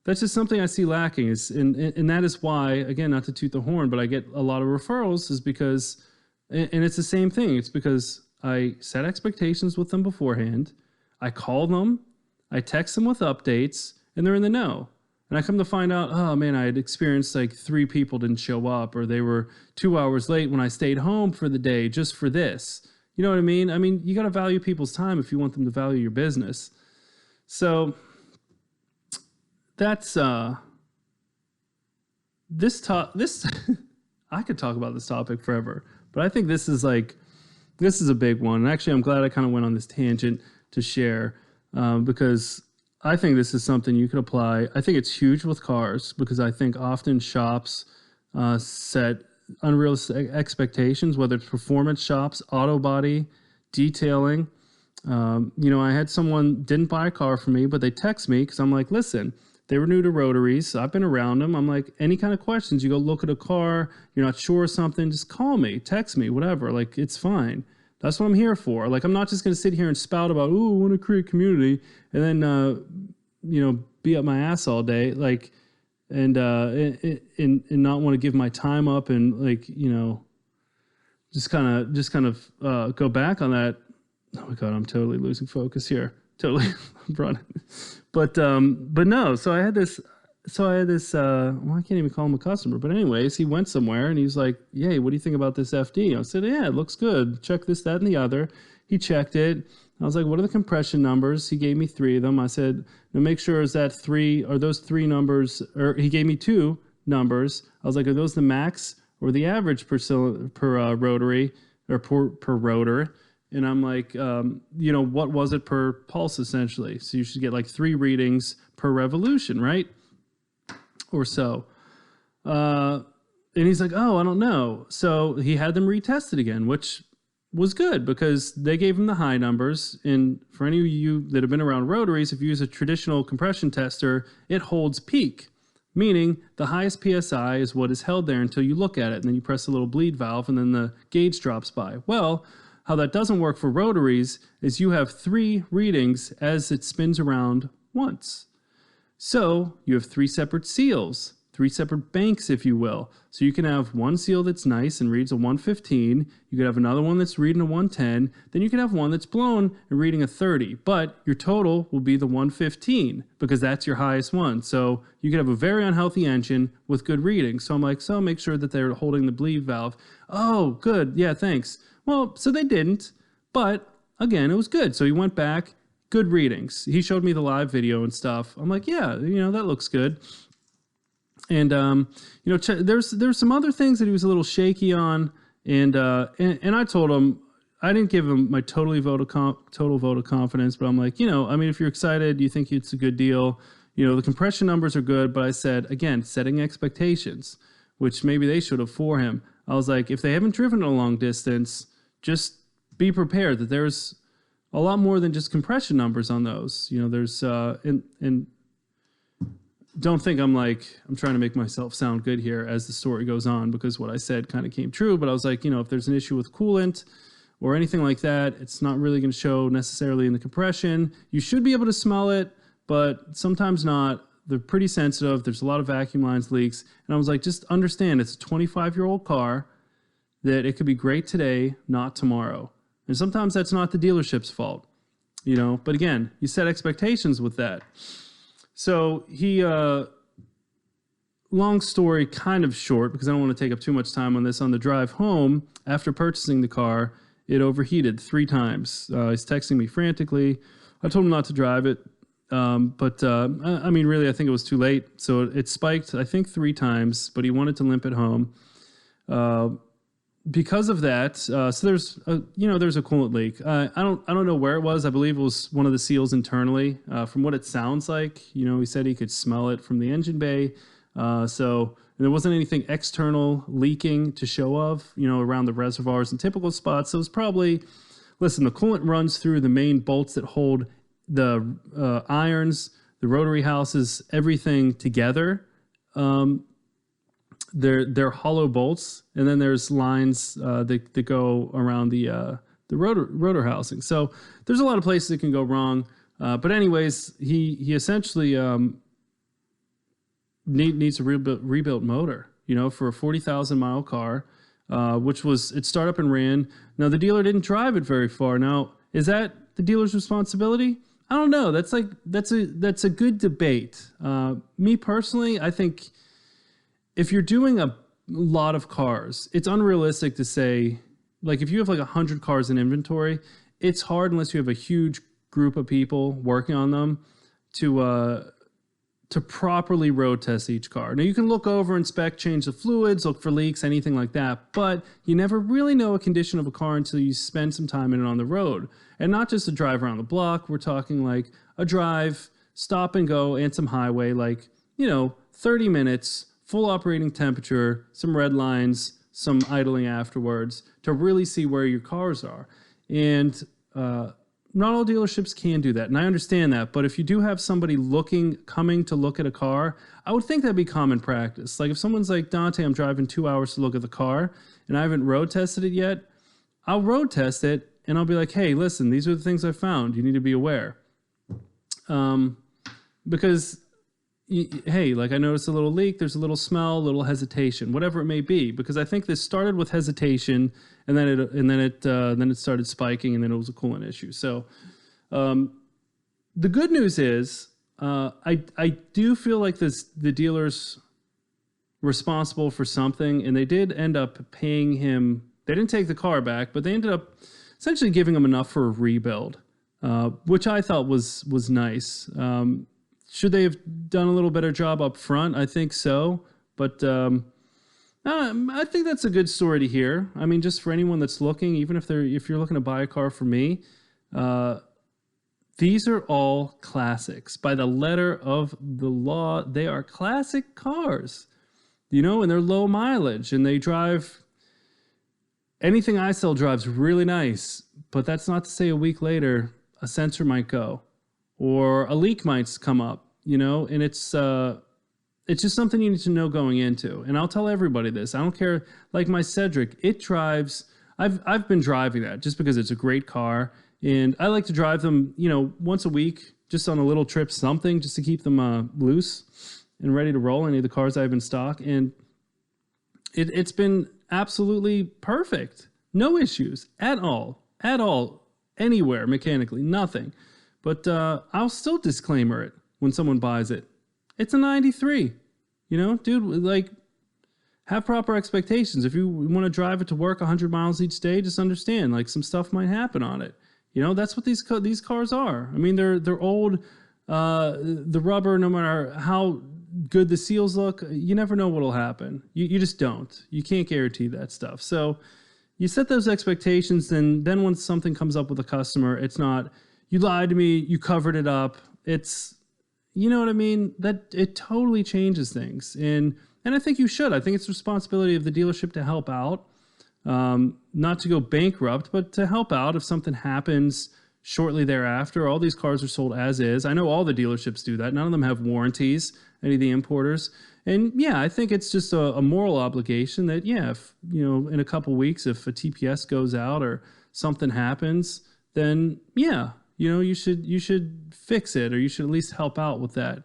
Speaker 2: that's just something I see lacking. And that is why, again, not to toot the horn, but I get a lot of referrals is because, and it's the same thing. It's because I set expectations with them beforehand. I call them, I text them with updates, and they're in the know. And I come to find out, oh man, I had experienced like 3 people didn't show up, or they were 2 hours late when I stayed home for the day just for this. You know what I mean? I mean, you got to value people's time if you want them to value your business. So that's this I could talk about this topic forever, but I think this is a big one. And actually, I'm glad I kind of went on this tangent to share because I think this is something you could apply. I think it's huge with cars because I think often shops set unrealistic expectations, whether it's performance shops, auto body, detailing. I had someone didn't buy a car for me, but they text me because I'm like, listen, they were new to rotaries. So I've been around them. I'm like, any kind of questions, you go look at a car, you're not sure of something, just call me, text me, whatever. Like, it's fine. That's what I'm here for. Like, I'm not just going to sit here and spout about, oh, I want to create community and then, be up my ass all day. Like, and not want to give my time up and just kind of go back on that. Oh my God, I'm totally losing focus here. Totally brought it. But no, so I had this, well, I can't even call him a customer, but anyways, he went somewhere and he was like, yay, what do you think about this FD? I said, yeah, it looks good. Check this, that, and the other. He checked it. I was like, what are the compression numbers? He gave me 3 of them. I said, now make sure is that 3, are those 3 numbers, or he gave me 2 numbers. I was like, are those the max or the average per rotary or per rotor? And I'm like, what was it per pulse essentially? So you should get like 3 readings per revolution, right? Or so. And he's like, oh, I don't know. So he had them retested again, which was good because they gave him the high numbers. And for any of you that have been around rotaries, if you use a traditional compression tester, it holds peak, meaning the highest PSI is what is held there until you look at it. And then you press the little bleed valve and then the gauge drops by. Well, how that doesn't work for rotaries is you have 3 readings as it spins around once. So you have 3 separate seals, 3 separate banks, if you will. So you can have one seal that's nice and reads a 115. You could have another one that's reading a 110. Then you can have one that's blown and reading a 30. But your total will be the 115 because that's your highest one. So you could have a very unhealthy engine with good readings. So I'm like, so make sure that they're holding the bleed valve. Oh, good. Yeah, thanks. Well, so they didn't. But again, it was good. So he went back. Good readings. He showed me the live video and stuff. I'm like, yeah, that looks good. And there's some other things that he was a little shaky on, and I told him I didn't give him my total vote of confidence, but I'm like, if you're excited, you think it's a good deal, the compression numbers are good, but I said again, setting expectations, which maybe they should have for him. I was like, if they haven't driven a long distance, just be prepared that there's a lot more than just compression numbers on those. There's and don't think I'm trying to make myself sound good here as the story goes on, because what I said kind of came true. But I was like, if there's an issue with coolant or anything like that, it's not really going to show necessarily in the compression. You should be able to smell it, but sometimes not. They're pretty sensitive. There's a lot of vacuum lines leaks. And I was like, just understand it's a 25-year-old car, that it could be great today, not tomorrow. And sometimes that's not the dealership's fault, but again, you set expectations with that. So he, long story kind of short, because I don't want to take up too much time on this, on the drive home, after purchasing the car, it overheated 3 times. He's texting me frantically. I told him not to drive it. But really, I think it was too late. So it spiked, I think 3 times, but he wanted to limp it home. Because of that, so there's a coolant leak. I don't know where it was. I believe it was one of the seals internally. From what it sounds like, he said he could smell it from the engine bay. So there wasn't anything external leaking to show of, around the reservoirs and typical spots. So it was probably, listen, the coolant runs through the main bolts that hold the irons, the rotary houses, everything together. They're hollow bolts, and then there's lines that go around the rotor housing. So there's a lot of places that can go wrong. But anyways, he essentially needs a rebuilt motor, for a 40,000 mile car, it started up and ran. Now the dealer didn't drive it very far. Now, is that the dealer's responsibility? I don't know. That's a good debate. Me personally, I think if you're doing a lot of cars, it's unrealistic to say, like, if you have like 100 cars in inventory, it's hard unless you have a huge group of people working on them to properly road test each car. Now you can look over, inspect, change the fluids, look for leaks, anything like that, but you never really know a condition of a car until you spend some time in it on the road. And not just a drive around the block, we're talking like a drive, stop and go, and some highway, like, 30 minutes, full operating temperature, some red lines, some idling afterwards to really see where your cars are. And not all dealerships can do that, and I understand that, but if you do have somebody coming to look at a car, I would think that'd be common practice. Like if someone's like, Dante, I'm driving 2 hours to look at the car, and I haven't road tested it yet, I'll road test it, and I'll be like, hey, listen, these are the things I found. You need to be aware. Because, hey, like I noticed a little leak, there's a little smell, a little hesitation, whatever it may be. Because I think this started with hesitation, and then it started spiking, and then it was a coolant issue. So, the good news is, I do feel like the dealer's responsible for something, and they did end up paying him. They didn't take the car back, but they ended up essentially giving him enough for a rebuild, which I thought was nice. Should they have done a little better job up front? I think so, but I think that's a good story to hear. I mean, just for anyone that's looking, even if you're looking to buy a car from me, these are all classics. By the letter of the law, they are classic cars, and they're low mileage, and they drive. Anything I sell drives really nice, but that's not to say a week later a sensor might go or a leak might come up, and it's just something you need to know going into. And I'll tell everybody this. I don't care. Like my Cedric, it drives. I've been driving that just because it's a great car, and I like to drive them, once a week, just on a little trip, something just to keep them loose and ready to roll. Any of the cars I have in stock, and it's been absolutely perfect. No issues at all, anywhere mechanically, nothing. But I'll still disclaimer it when someone buys it. It's a 93, dude, like, have proper expectations. If you want to drive it to work 100 miles each day, just understand, like, some stuff might happen on it. That's what these cars are. I mean, they're old. The rubber, no matter how good the seals look, you never know what'll happen. You just don't. You can't guarantee that stuff. So you set those expectations, and then when something comes up with a customer, it's not, you lied to me, you covered it up. It's, you know what I mean? That it totally changes things. And I think you should. I think it's the responsibility of the dealership to help out, not to go bankrupt, but to help out if something happens shortly thereafter. All these cars are sold as is. I know all the dealerships do that. None of them have warranties, any of the importers. And yeah, I think it's just a moral obligation that, yeah, if, in a couple weeks, if a TPS goes out or something happens, then yeah, you should fix it, or you should at least help out with that.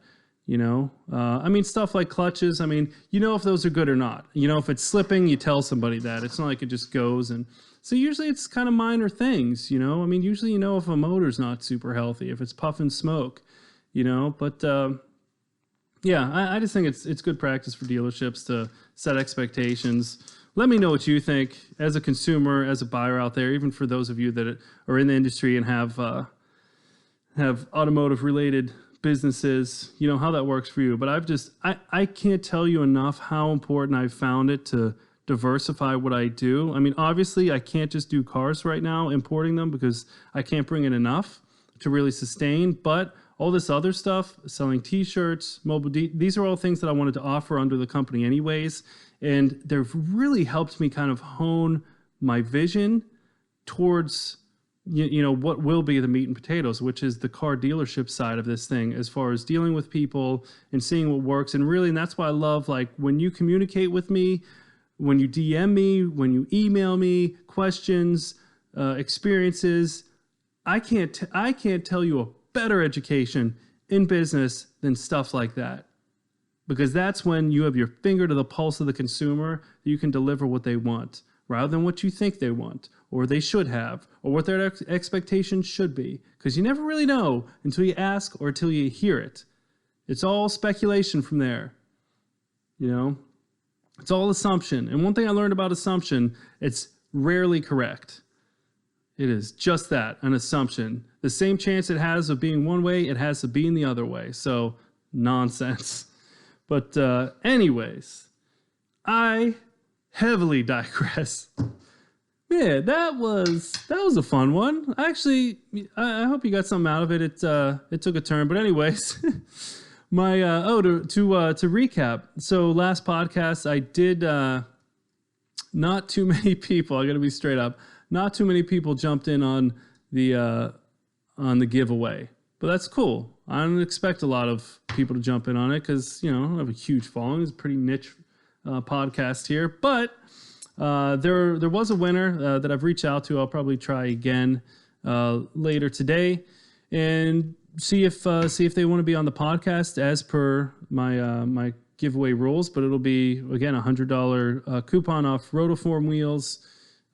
Speaker 2: I mean, stuff like clutches. I mean, if those are good or not. If it's slipping, you tell somebody that. It's not like it just goes. And so usually it's kind of minor things, I mean, usually if a motor's not super healthy, if it's puffing smoke, but yeah, I just think it's good practice for dealerships to set expectations. Let me know what you think as a consumer, as a buyer out there, even for those of you that are in the industry and have automotive related businesses, how that works for you. But I can't tell you enough how important I've found it to diversify what I do. I mean, obviously I can't just do cars right now, importing them, because I can't bring in enough to really sustain, but all this other stuff, selling t-shirts, these are all things that I wanted to offer under the company anyways. And they've really helped me kind of hone my vision towards, what will be the meat and potatoes, which is the car dealership side of this thing, as far as dealing with people and seeing what works. And that's why I love, like, when you communicate with me, when you DM me, when you email me questions, experiences, I can't tell you a better education in business than stuff like that. because that's when you have your finger to the pulse of the consumer. You can deliver what they want rather than what you think they want or they should have or what their expectations should be, because you never really know until you ask or until you hear it. It's all speculation from there. It's all assumption. And one thing I learned about assumption, it's rarely correct. It is just that, an assumption. The same chance it has of being one way, it has of being the other way. So, nonsense. But anyways, I heavily digress. Yeah, that was a fun one. Actually, I hope you got something out of it. It took a turn, but anyways, to recap. So last podcast, I did not too many people. I got to be straight up. Not too many people jumped in on the giveaway, but that's cool. I don't expect a lot of people to jump in on it because I don't have a huge following. It's a pretty niche podcast here, but there was a winner that I've reached out to. I'll probably try again later today and see if they want to be on the podcast as per my giveaway rules. But it'll be again $100 coupon off Rotoform wheels.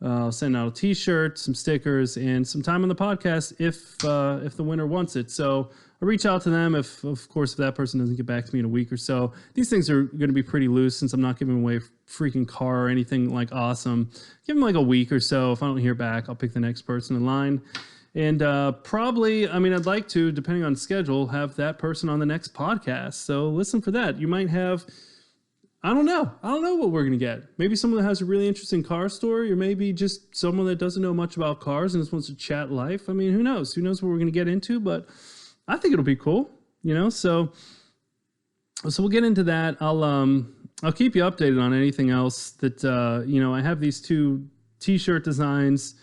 Speaker 2: I'll send out a T-shirt, some stickers, and some time on the podcast if the winner wants it. So I'll reach out to them if that person doesn't get back to me in a week or so. These things are going to be pretty loose since I'm not giving away a freaking car or anything like awesome. Give them like a week or so. If I don't hear back, I'll pick the next person in line. And probably, I'd like to, depending on schedule, have that person on the next podcast. So listen for that. You might have... I don't know what we're going to get. Maybe someone that has a really interesting car story, or maybe just someone that doesn't know much about cars and just wants to chat life. Who knows? Who knows what we're going to get into, but I think it'll be cool, So we'll get into that. I'll keep you updated on anything else that, I have these 2 T-shirt designs.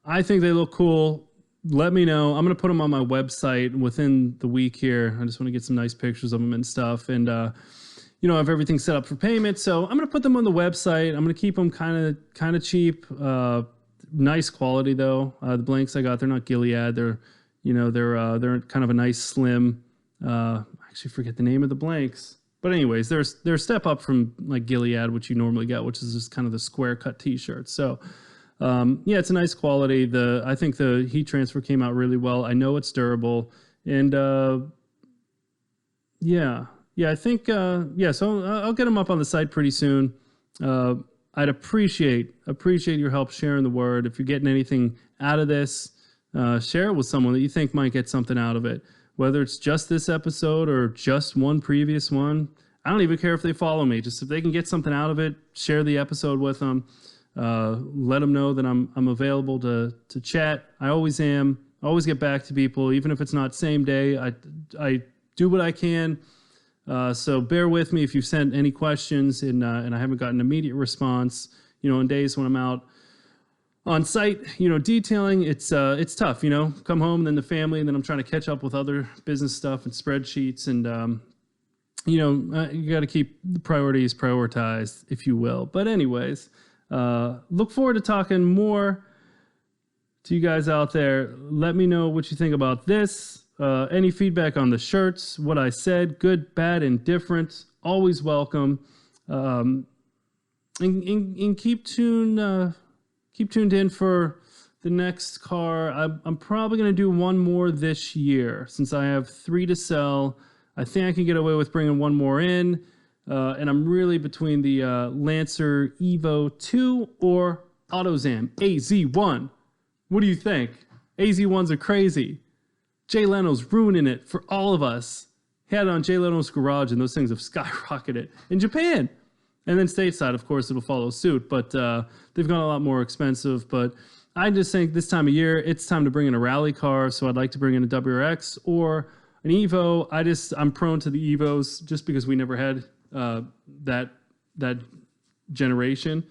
Speaker 2: I think they look cool. Let me know. I'm going to put them on my website within the week here. I just want to get some nice pictures of them and stuff. And, I have everything set up for payment. So I'm going to put them on the website. I'm going to keep them kind of cheap. Nice quality though. The blanks I got, they're not Gilead. They're kind of a nice slim, I actually forget the name of the blanks. But anyways, they're a step up from like Gilead, which you normally get, which is just kind of the square cut T-shirt. So it's a nice quality. I think the heat transfer came out really well. I know it's durable. And I think, so I'll get them up on the site pretty soon. I'd appreciate your help sharing the word. If you're getting anything out of this, share it with someone that you think might get something out of it. Whether it's just this episode or just one previous one. I don't even care if they follow me. Just if they can get something out of it, share the episode with them. Let them know that I'm available to chat. I always am. I always get back to people, even if it's not same day. I do what I can. So bear with me if you've sent any questions and I haven't gotten an immediate response. In days when I'm out on site, detailing, it's tough. Come home and then the family, and then I'm trying to catch up with other business stuff and spreadsheets, and you got to keep the priorities prioritized, if you will. But anyways, look forward to talking more to you guys out there. Let me know what you think about this. Any feedback on the shirts, what I said, good, bad, indifferent, always welcome. And keep tuned in for the next car. I'm probably going to do one more this year since I have 3 to sell. I think I can get away with bringing one more in. And I'm really between the Lancer Evo 2 or AutoZam AZ1. What do you think? AZ1s are crazy. Jay Leno's ruining it for all of us. He had it on Jay Leno's garage, and those things have skyrocketed in Japan. And then stateside, of course, it'll follow suit. But they've gone a lot more expensive. But I just think this time of year, it's time to bring in a rally car. So I'd like to bring in a WRX or an Evo. I'm prone to the Evos just because we never had that generation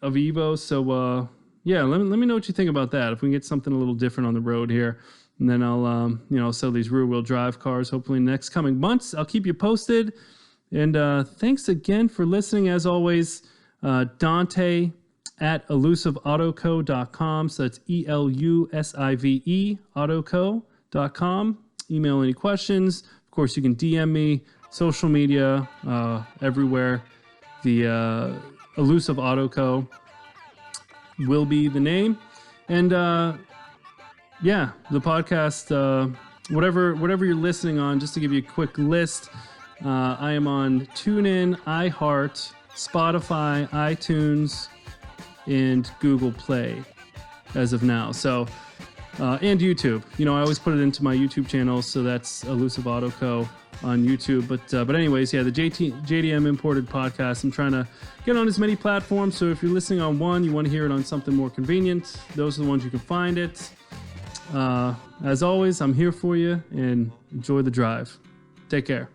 Speaker 2: of Evos. So, let me know what you think about that. If we can get something a little different on the road here. And then I'll sell these rear-wheel drive cars hopefully in the next coming months. I'll keep you posted. And thanks again for listening. As always, Dante at elusiveautoco.com. So that's ELUSIVE autoco.com. Email any questions. Of course, you can DM me, social media, everywhere. The Elusive Auto Co. will be the name. And yeah, the podcast, whatever you're listening on, just to give you a quick list, I am on TuneIn, iHeart, Spotify, iTunes, and Google Play as of now. So, and YouTube. You know, I always put it into my YouTube channel, so that's Elusive Auto Co. on YouTube. But anyways, yeah, the JDM Imported Podcast, I'm trying to get on as many platforms. So if you're listening on one, you want to hear it on something more convenient, those are the ones you can find it. As always, I'm here for you, and enjoy the drive. Take care.